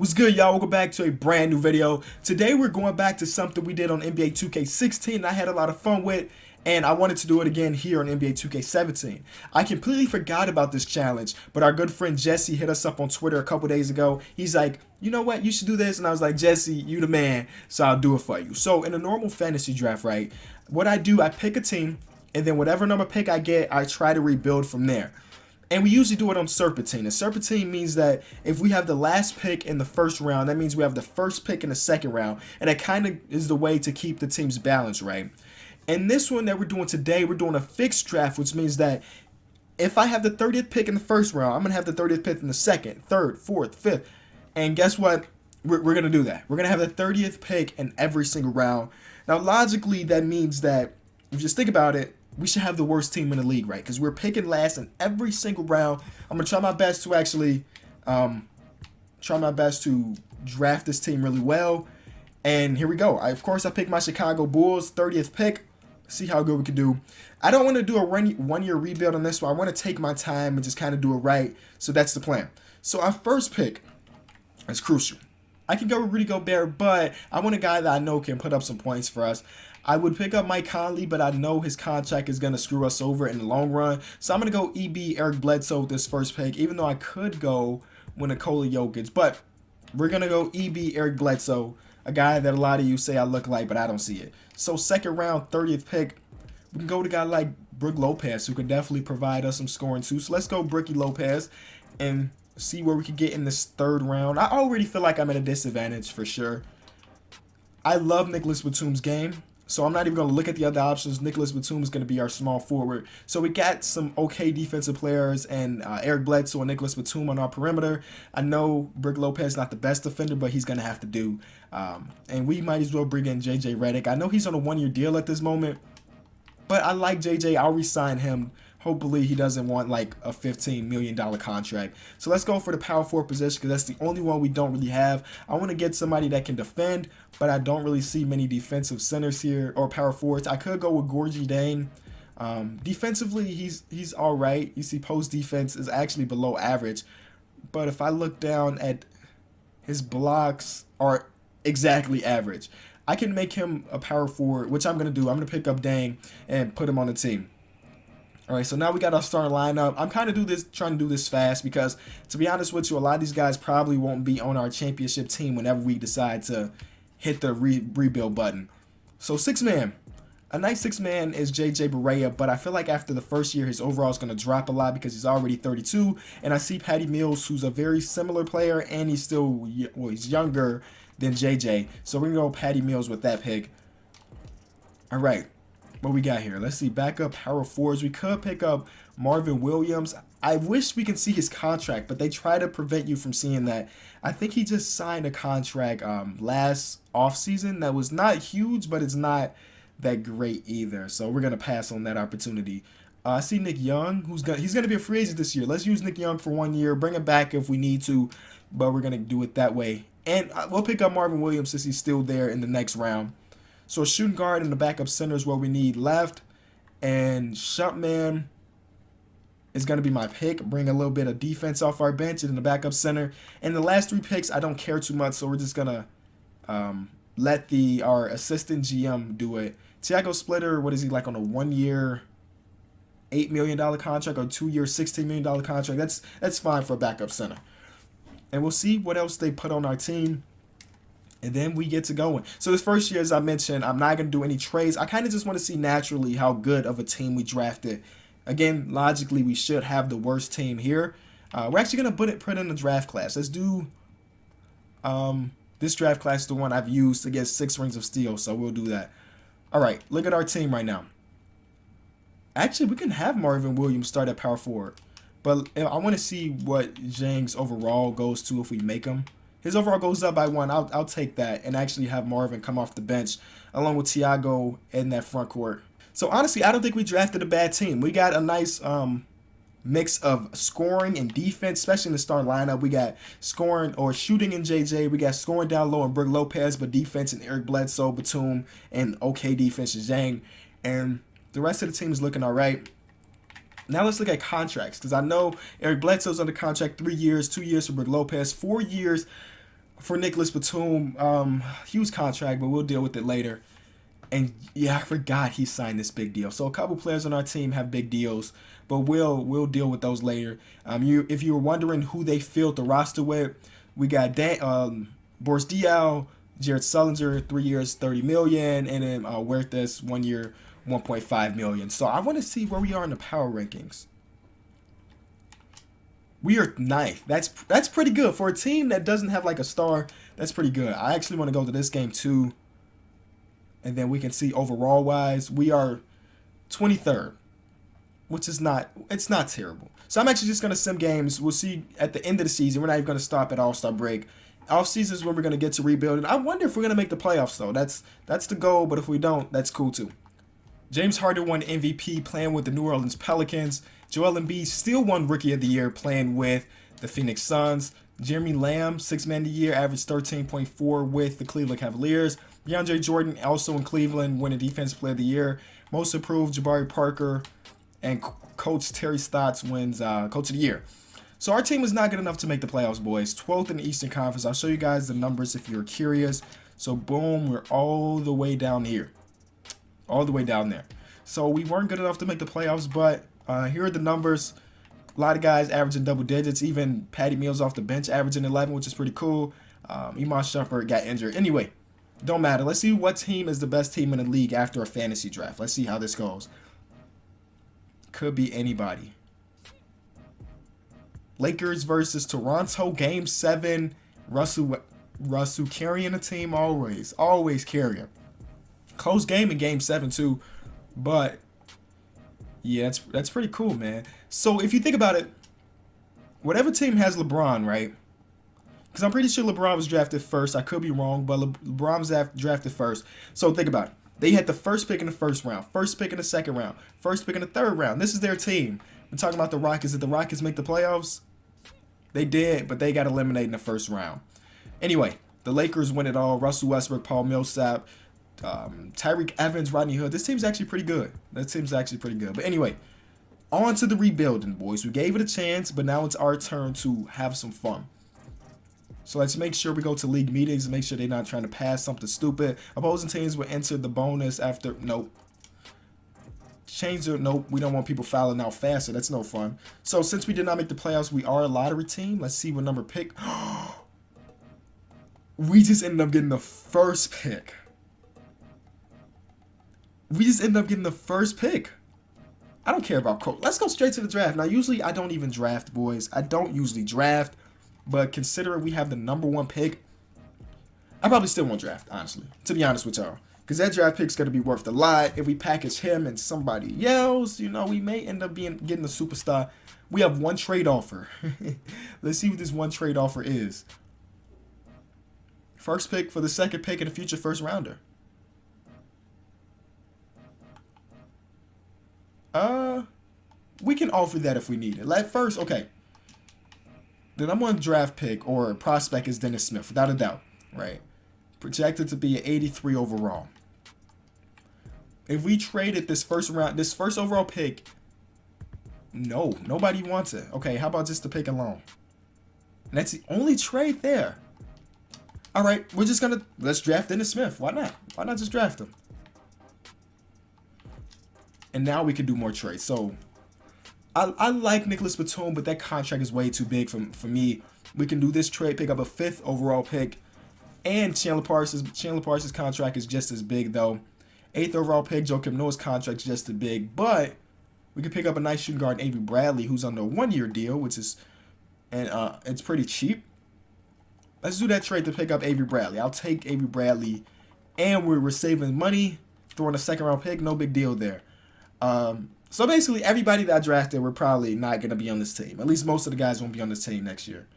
What's good, y'all? Welcome back to a brand new video. Today we're going back to something we did on NBA 2K16 and I had a lot of fun with, and I wanted to do it again here on NBA 2K17. I completely forgot about this challenge, but our good friend Jesse hit us up on Twitter a couple days ago. He's like, you know what, you should do this, and I was like, Jesse, you the man, so I'll do it for you. So in a normal fantasy draft, right, what I do, I pick a team, and then whatever number pick I get, I try to rebuild from there. And we usually do it on Serpentine. And Serpentine means that if we have the last pick in the first round, that means we have the first pick in the second round. And that kind of is the way to keep the teams balanced, right? And this one that we're doing today, we're doing a fixed draft, which means that if I have the 30th pick in the first round, I'm going to have the 30th pick in the second, third, fourth, fifth. And guess what? We're going to do that. We're going to have the 30th pick in every single round. Now, logically, that means that if you just think about it, we should have the worst team in the league, right? Because we're picking last in every single round. I'm going to try my best to actually draft this team really well. And here we go. Of course, I picked my Chicago Bulls, 30th pick. See how good we can do. I don't want to do a one-year rebuild on this one. I want to take my time and just kind of do it right. So that's the plan. So our first pick is crucial. I can go with Rudy Gobert, but I want a guy that I know can put up some points for us. I would pick up Mike Conley, but I know his contract is going to screw us over in the long run. So I'm going to go EB Eric Bledsoe with this first pick, even though I could go with Nikola Jokic. But we're going to go EB Eric Bledsoe, a guy that a lot of you say I look like, but I don't see it. So second round, 30th pick, we can go to a guy like Brook Lopez, who could definitely provide us some scoring too. So let's go Brookie Lopez and see where we could get in this third round. I already feel like I'm at a disadvantage for sure. I love Nicholas Batum's game, so I'm not even going to look at the other options. Nicholas Batum is going to be our small forward. So we got some okay defensive players, and Eric Bledsoe and Nicholas Batum on our perimeter. I know Brook Lopez is not the best defender, but he's going to have to do. And we might as well bring in JJ Redick. I know he's on a one-year deal at this moment, but I like JJ. I'll re-sign him. Hopefully he doesn't want like a $15 million contract. So let's go for the power forward position because that's the only one we don't really have. I want to get somebody that can defend, but I don't really see many defensive centers here or power forwards. I could go with Gorgie Dane. Defensively, he's all right. You see post defense is actually below average. But if I look down at his blocks are exactly average. I can make him a power forward, which I'm going to do. I'm going to pick up Dane and put him on the team. All right, so now we got our starting lineup. I'm kind of trying to do this fast because, to be honest with you, a lot of these guys probably won't be on our championship team whenever we decide to hit the rebuild button. So six-man. A nice six-man is J.J. Barea, but I feel like after the first year, his overall is going to drop a lot because he's already 32. And I see Patty Mills, who's a very similar player, and he's still, well, he's younger than J.J. So we're going to go Patty Mills with that pick. All right. What we got here? Let's see. Backup power forwards. We could pick up Marvin Williams. I wish we could see his contract, but they try to prevent you from seeing that. I think he just signed a contract last offseason that was not huge, but it's not that great either. So we're gonna pass on that opportunity. I see Nick Young, he's gonna be a free agent this year. Let's use Nick Young for 1 year. Bring him back if we need to, but we're gonna do it that way. And we'll pick up Marvin Williams since he's still there in the next round. So shooting guard and the backup center is what we need left. And Shumpman is going to be my pick. Bring a little bit of defense off our bench and the backup center. And the last three picks, I don't care too much. So we're just going to let our assistant GM do it. Tiago Splitter, what is he like on a 1 year, $8 million contract or 2 year, $16 million contract? That's fine for a backup center. And we'll see what else they put on our team. And then we get to going. So this first year, as I mentioned, I'm not going to do any trades. I kind of just want to see naturally how good of a team we drafted. Again, logically, we should have the worst team here. We're actually going to put in the draft class. Let's do this draft class is the one I've used to get 6 rings of steel. So we'll do that. All right, look at our team right now. Actually, we can have Marvin Williams start at power forward. But I want to see what Zhang's overall goes to if we make him. His overall goes up by 1. I'll take that and actually have Marvin come off the bench along with Tiago in that front court. So honestly, I don't think we drafted a bad team. We got a nice mix of scoring and defense, especially in the starting lineup. We got scoring or shooting in JJ. We got scoring down low in Brook Lopez, but defense in Eric Bledsoe, Batum, and okay defense in Zhang. And the rest of the team is looking all right. Now let's look at contracts because I know Eric Bledsoe's under contract 3 years, 2 years for Brook Lopez, 4 years for Nicholas Batum, huge contract, but we'll deal with it later. And yeah, I forgot he signed this big deal. So a couple players on our team have big deals, but we'll deal with those later. If you were wondering who they filled the roster with, we got Boris Diaw, Jared Sullinger, 3 years, $30 million, and then Huertas, 1 year, $1.5 million. So I want to see where we are in the power rankings. We are ninth. That's pretty good for a team that doesn't have like a star. That's pretty good. I actually want to go to this game too, and then we can see overall wise we are 23rd, which is not terrible. So I'm actually just gonna sim games. We'll see at the end of the season. We're not even gonna stop at All-Star break. Offseason is when we're gonna get to rebuilding. I wonder if we're gonna make the playoffs though. That's the goal. But if we don't, that's cool too. James Harden won MVP playing with the New Orleans Pelicans. Joel Embiid still won Rookie of the Year playing with the Phoenix Suns. Jeremy Lamb, 6th Man of the Year, averaged 13.4 with the Cleveland Cavaliers. DeAndre Jordan, also in Cleveland, winning Defensive Player of the Year. Most Improved, Jabari Parker. And Coach Terry Stotts wins Coach of the Year. So our team is not good enough to make the playoffs, boys. 12th in the Eastern Conference. I'll show you guys the numbers if you're curious. So boom, we're all the way down here. All the way down there. So we weren't good enough to make the playoffs, but here are the numbers. A lot of guys averaging double digits. Even Patty Mills off the bench averaging 11, which is pretty cool. Iman Shumpert got injured. Anyway, don't matter. Let's see what team is the best team in the league after a fantasy draft. Let's see how this goes. Could be anybody. Lakers versus Toronto, Game 7. Russell carrying the team always. Always carrying. Close game in Game 7 too. But yeah, that's pretty cool, man. So if you think about it, whatever team has LeBron, right? Because I'm pretty sure LeBron was drafted first. I could be wrong, but LeBron was drafted first. So think about it. They had the first pick in the first round, first pick in the second round, first pick in the third round. This is their team. We're talking about the Rockets. Did the Rockets make the playoffs? They did, but they got eliminated in the first round. Anyway, the Lakers win it all. Russell Westbrook, Paul Millsap, Tyreek Evans, Rodney Hood. This team's actually pretty good. That team's actually pretty good. But anyway, on to the rebuilding, boys. We gave it a chance, but now it's our turn to have some fun. So let's make sure we go to league meetings and make sure they're not trying to pass something stupid. Opposing teams will enter the bonus after. Nope. Change it. Nope. We don't want people fouling out faster. That's no fun. So since we did not make the playoffs, we are a lottery team. Let's see what number pick. We just ended up getting the first pick. We just ended up getting the first pick. I don't care about coach. Let's go straight to the draft. Now, usually I don't even draft, boys. I don't usually draft. But considering we have the #1 pick, I probably still won't draft, honestly, to be honest with y'all. Because that draft pick's going to be worth a lot. If we package him and somebody else, you know, we may end up getting a superstar. We have one trade offer. Let's see what this one trade offer is. First pick for the second pick and a future first rounder. We can offer that if we need it. Like first, okay. The #1 draft pick or prospect is Dennis Smith, without a doubt, right? Projected to be an 83 overall. If we traded this first overall pick, no, nobody wants it. Okay, how about just the pick alone? And that's the only trade there. All right, let's draft Dennis Smith. Why not? Why not just draft him? And now we can do more trades. So I like Nicholas Batum, but that contract is way too big for me. We can do this trade, pick up a 5th overall pick, and Chandler Parsons' contract is just as big though. 8th overall pick, Joakim Noah's contract is just as big, but we can pick up a nice shooting guard, Avery Bradley, who's on a 1-year deal, which is, and it's pretty cheap. Let's do that trade to pick up Avery Bradley. I'll take Avery Bradley, and we're saving money, throwing a 2nd round pick, no big deal there. So basically, everybody that I drafted, we're probably not going to be on this team. At least most of the guys won't be on this team next year.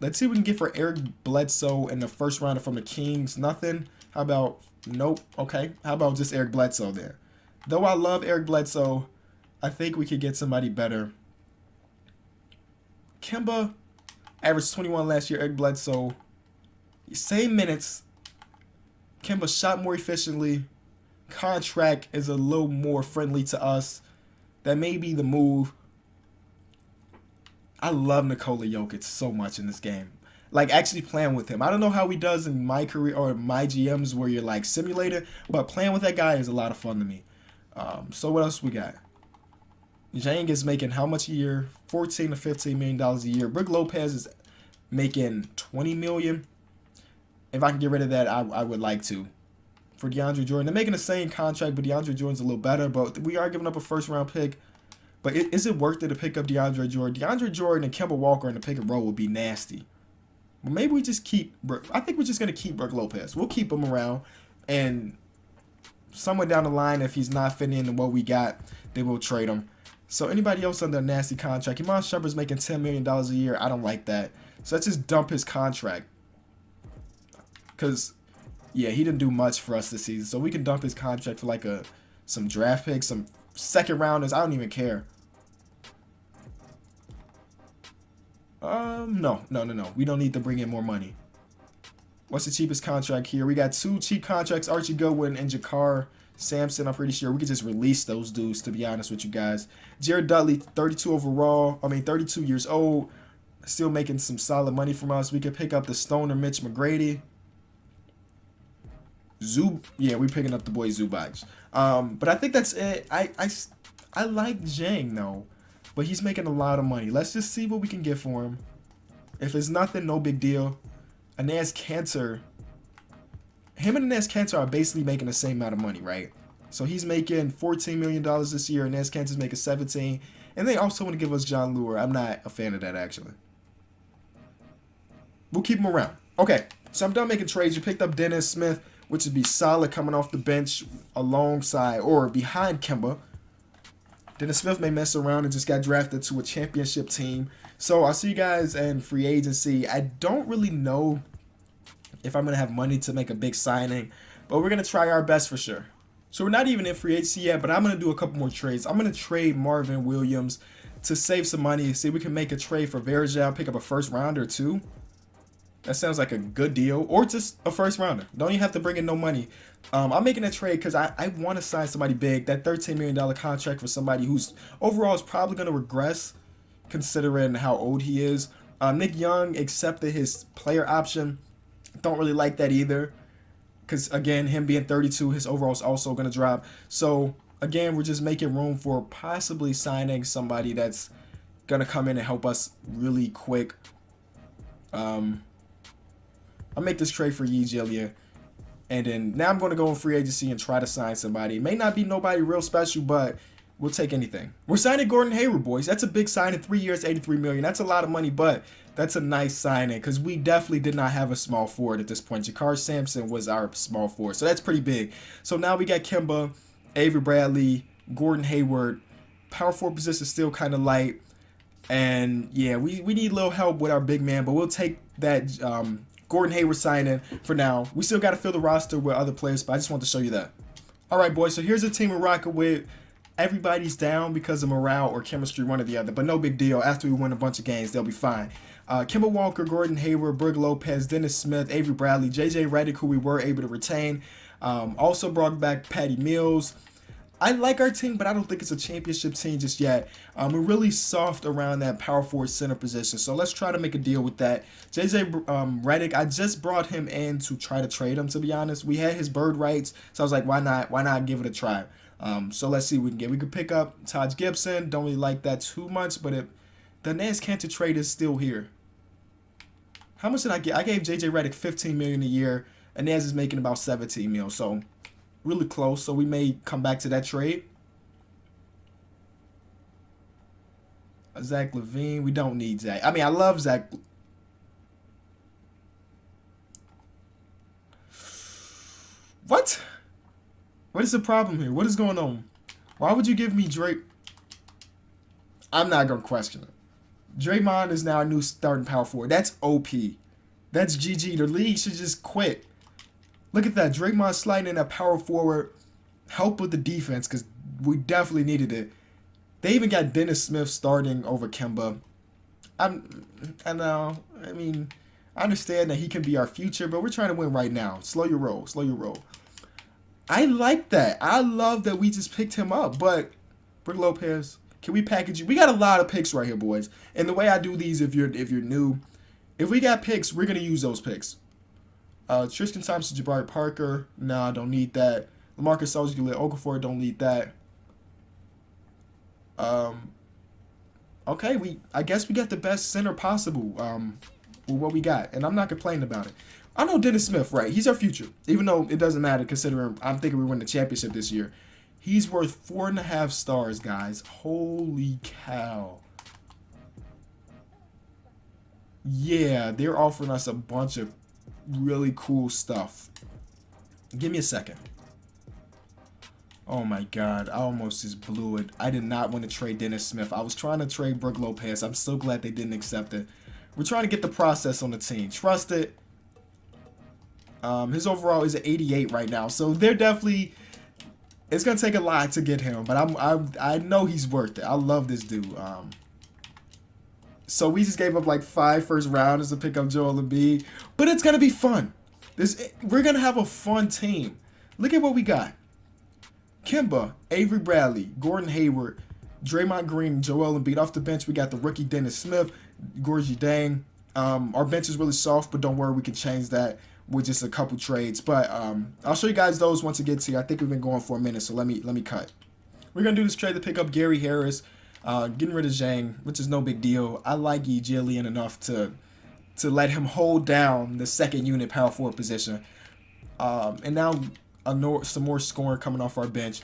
Let's see what we can get for Eric Bledsoe in the first rounder from the Kings. Nothing. How about, nope. Okay. How about just Eric Bledsoe there? Though I love Eric Bledsoe, I think we could get somebody better. Kemba averaged 21 last year. Eric Bledsoe, same minutes. Kemba shot more efficiently. Contract is a little more friendly to us. That may be the move. I love Nikola Jokic so much in this game. like actually playing with him. I don't know how he does in my career or my GMs where you're like simulated, but playing with that guy is a lot of fun to me. So what else we got? Jang is making how much a year? $14 to $15 million a year. Brook Lopez is making $20 million. If I can get rid of that, I would like to. For DeAndre Jordan, they're making the same contract, but DeAndre Jordan's a little better. But we are giving up a first-round pick. But is it worth it to pick up DeAndre Jordan? DeAndre Jordan and Kemba Walker in the pick and roll would be nasty. Well, maybe we just keep. I think we're just gonna keep Brook Lopez. We'll keep him around, and somewhere down the line, if he's not fitting into what we got, then we'll trade him. So anybody else under a nasty contract? Iman Shumpert's making $10 million a year. I don't like that. So let's just dump his contract. Because, yeah, he didn't do much for us this season. So we can dump his contract for like some draft picks, some second rounders. I don't even care. No. We don't need to bring in more money. What's the cheapest contract here? We got 2 cheap contracts, Archie Goodwin and Jakar Sampson. I'm pretty sure we could just release those dudes, to be honest with you guys. Jared Dudley, 32 overall. 32 years old. Still making some solid money from us. We could pick up the Stoner Mitch McGrady. Yeah, we're picking up the boy Zubac. But I think that's it. I like Jang, though. But he's making a lot of money. Let's just see what we can get for him. If it's nothing, no big deal. Inez Cantor. Him and Inez Cantor are basically making the same amount of money, right? So he's making $14 million this year. Inez Cantor's making $17. And they also want to give us John Lure. I'm not a fan of that, actually. We'll keep him around. Okay, so I'm done making trades. You picked up Dennis Smith, which would be solid coming off the bench alongside or behind Kemba. Dennis Smith may mess around and just got drafted to a championship team. So I'll see you guys in free agency. I don't really know if I'm going to have money to make a big signing, but we're going to try our best for sure. So we're not even in free agency yet, but I'm going to do a couple more trades. I'm going to trade Marvin Williams to save some money. See if we can make a trade for Verjao, pick up a first rounder too. That sounds like a good deal. Or just a first rounder. Don't even have to bring in no money. I'm making a trade because I want to sign somebody big. That $13 million contract for somebody who's overall is probably going to regress considering how old he is. Nick Young accepted his player option. Don't really like that either. Because, again, him being 32, his overall is also going to drop. So, again, we're just making room for possibly signing somebody that's going to come in and help us really quick. I'll make this trade for Yi Jillian. And then now I'm going to go in free agency and try to sign somebody. It may not be nobody real special, but we'll take anything. We're signing Gordon Hayward, boys. That's a big signing. 3 years, $83 million. That's a lot of money, but that's a nice signing because we definitely did not have a small forward at this point. Jakar Sampson was our small forward, so that's pretty big. So now we got Kemba, Avery Bradley, Gordon Hayward. Power forward position is still kind of light. And, yeah, we need a little help with our big man, but we'll take that Gordon Hayward signing for now. We still got to fill the roster with other players, but I just want to show you that. All right, boys, so here's a team we're rocking with. Everybody's down because of morale or chemistry, one or the other, but no big deal. After we win a bunch of games, they'll be fine. Kemba Walker, Gordon Hayward, Brook Lopez, Dennis Smith, Avery Bradley, JJ Redick, who we were able to retain. Also brought back Patty Mills. I like our team, but I don't think it's a championship team just yet. We're really soft around that power forward center position, so let's try to make a deal with that. JJ Redick, I just brought him in to try to trade him, to be honest. We had his bird rights, so I was like, why not give it a try? So let's see what we can get. We could pick up Taj Gibson. Don't really like that too much, but the Nance Cantor trade is still here. How much did I get? I gave JJ Redick $15 million a year, and Nance is making about $17 million, so really close. So we may come back to that trade. Zach LaVine, we don't need Zach. I mean, I love Zach. What? What is the problem here? What is going on? Why would you give me Drake? I'm not going to question it. Draymond is now a new starting power forward. That's OP. That's GG. The league should just quit. Look at that. Draymond sliding in a power forward. Help with the defense because we definitely needed it. They even got Dennis Smith starting over Kemba. I know. I mean, I understand that he can be our future, but we're trying to win right now. Slow your roll. Slow your roll. I like that. I love that we just picked him up. But, Brook Lopez, can we package you? We got a lot of picks right here, boys. And the way I do these, if you're new, If we got picks, we're going to use those picks. Tristan Thompson, Jabari Parker. Nah, don't need that. LaMarcus Aldridge, Okafor, don't need that. Okay, I guess we got the best center possible with what we got, and I'm not complaining about it. I know Dennis Smith, right? He's our future, even though it doesn't matter considering I'm thinking we win the championship this year. He's worth 4.5 stars, guys. Holy cow. Yeah, they're offering us a bunch of really cool stuff. Give me a second. Oh my God, I almost just blew it. I did not want to trade Dennis Smith. I was trying to trade Brook Lopez. I'm so glad they didn't accept it. We're trying to get the process on the team. Trust it. His overall is at 88 right now, so they're definitely. It's gonna take a lot to get him, but I know he's worth it. I love this dude. So we just gave up like 5 first rounders to pick up Joel Embiid, but it's gonna be fun. We're gonna have a fun team. Look at what we got. Kemba, Avery Bradley, Gordon Hayward, Draymond Green, Joel Embiid. Off the bench, we got the rookie Dennis Smith, Gorgie Dang. Our bench is really soft, but don't worry, we can change that with just a couple trades. But I'll show you guys those once it gets here. I think we've been going for a minute, so let me cut. We're gonna do this trade to pick up Gary Harris, getting rid of Zhang, which is no big deal. I like Yi Jillian enough to let him hold down the second unit power forward position. And now some more scoring coming off our bench.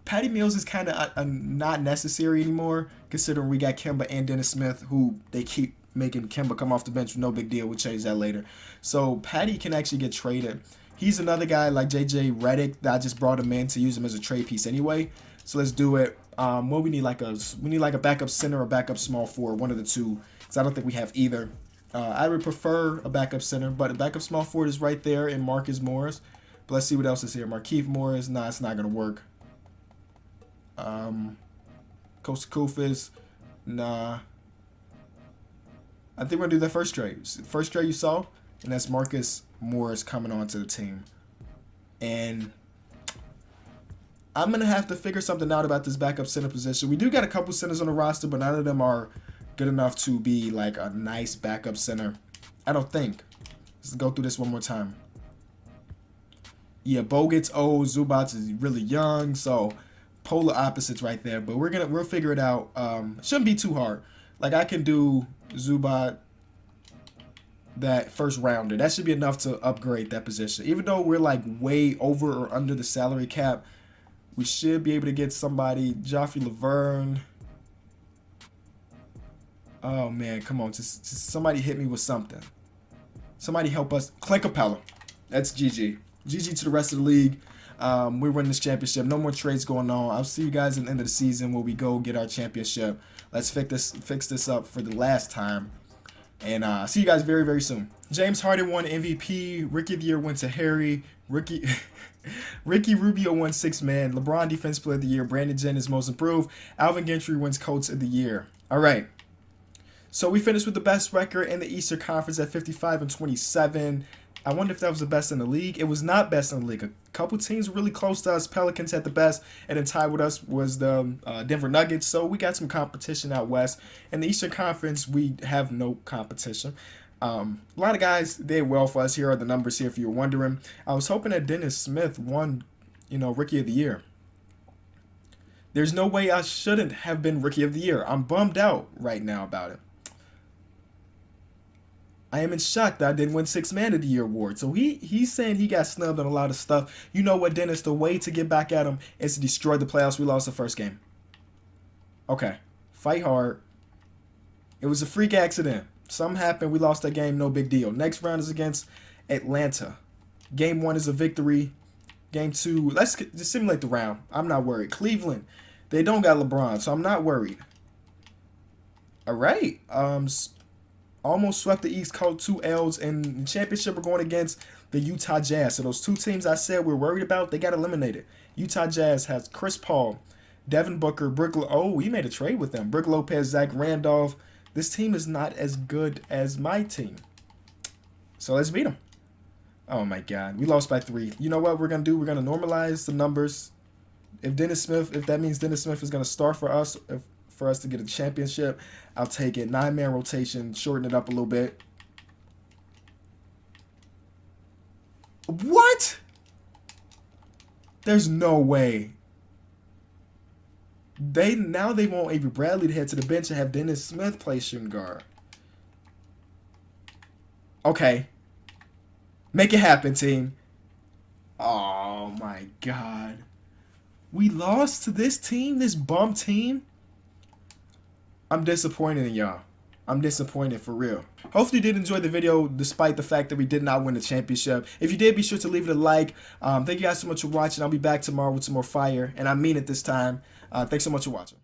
Patty Mills is kind of not necessary anymore, considering we got Kemba and Dennis Smith, who they keep making Kemba come off the bench. No big deal. We'll change that later. So Patty can actually get traded. He's another guy like JJ Redick that I just brought him in to use him as a trade piece anyway. So let's do it. What we need like a backup center or backup small forward, one of the two, because I don't think we have either. I would prefer a backup center, but a backup small forward is right there in Marcus Morris. But let's see what else is here. Markieff Morris. Nah, it's not gonna work. Kosta Koufis. Nah. I think we're gonna do that first trade. First trade you saw, and that's Marcus Morris coming onto the team. And I'm gonna have to figure something out about this backup center position. We do got a couple centers on the roster, but none of them are good enough to be like a nice backup center. I don't think. Let's go through this one more time. Yeah, Bogut's old, Zubats is really young, so polar opposites right there. But we'll figure it out. Shouldn't be too hard. Like I can do Zubat, that first rounder. That should be enough to upgrade that position. Even though we're like way over or under the salary cap, we should be able to get somebody. Joffrey Laverne. Oh man, come on. Just somebody hit me with something. Somebody help us. Clint Capella. That's GG. GG to the rest of the league. We're winning this championship. No more trades going on. I'll see you guys at the end of the season where we go get our championship. Let's fix this up for the last time. And see you guys very, very soon. James Harden won MVP. Rookie of the Year went to Harry. Ricky Rubio won 6th man. LeBron Defensive Player of the Year. Brandon Jennings Most Improved. Alvin Gentry wins Coach of the Year. All right. So we finished with the best record in the Eastern Conference at 55-27. I wonder if that was the best in the league. It was not best in the league. A couple teams were really close to us. Pelicans had the best, and then tied with us was the Denver Nuggets. So we got some competition out west. In the Eastern Conference, we have no competition. A lot of guys did well for us. Here are the numbers here if you're wondering. I was hoping that Dennis Smith won, Rookie of the Year. There's no way I shouldn't have been Rookie of the Year. I'm bummed out right now about it. I am in shock that I didn't win 6th Man of the Year award. So he's saying he got snubbed on a lot of stuff. You know what, Dennis? The way to get back at him is to destroy the playoffs. We lost the first game. Okay. Fight hard. It was a freak accident. Something happened. We lost that game. No big deal. Next round is against Atlanta. Game 1 is a victory. Game 2, let's just simulate the round. I'm not worried. Cleveland, they don't got LeBron, so I'm not worried. All right. Almost swept the East Coast, 2 L's, and the championship we're going against the Utah Jazz. So those 2 teams I said we're worried about, they got eliminated. Utah Jazz has Chris Paul, Devin Booker, we made a trade with them. Brook Lopez, Zach Randolph. This team is not as good as my team. So let's beat them. Oh my God, we lost by 3. You know what we're gonna do? We're gonna normalize the numbers. If that means Dennis Smith is gonna start for us for us to get a championship, I'll take it. 9-man rotation, shorten it up a little bit. What? There's no way. They want Avery Bradley to head to the bench and have Dennis Smith play shooting guard. Okay. Make it happen, team. Oh my God. We lost to this team, this bum team. I'm disappointed in y'all. I'm disappointed for real. Hopefully you did enjoy the video despite the fact that we did not win the championship. If you did, be sure to leave it a like. Thank you guys so much for watching. I'll be back tomorrow with some more fire, and I mean it this time. Thanks so much for watching.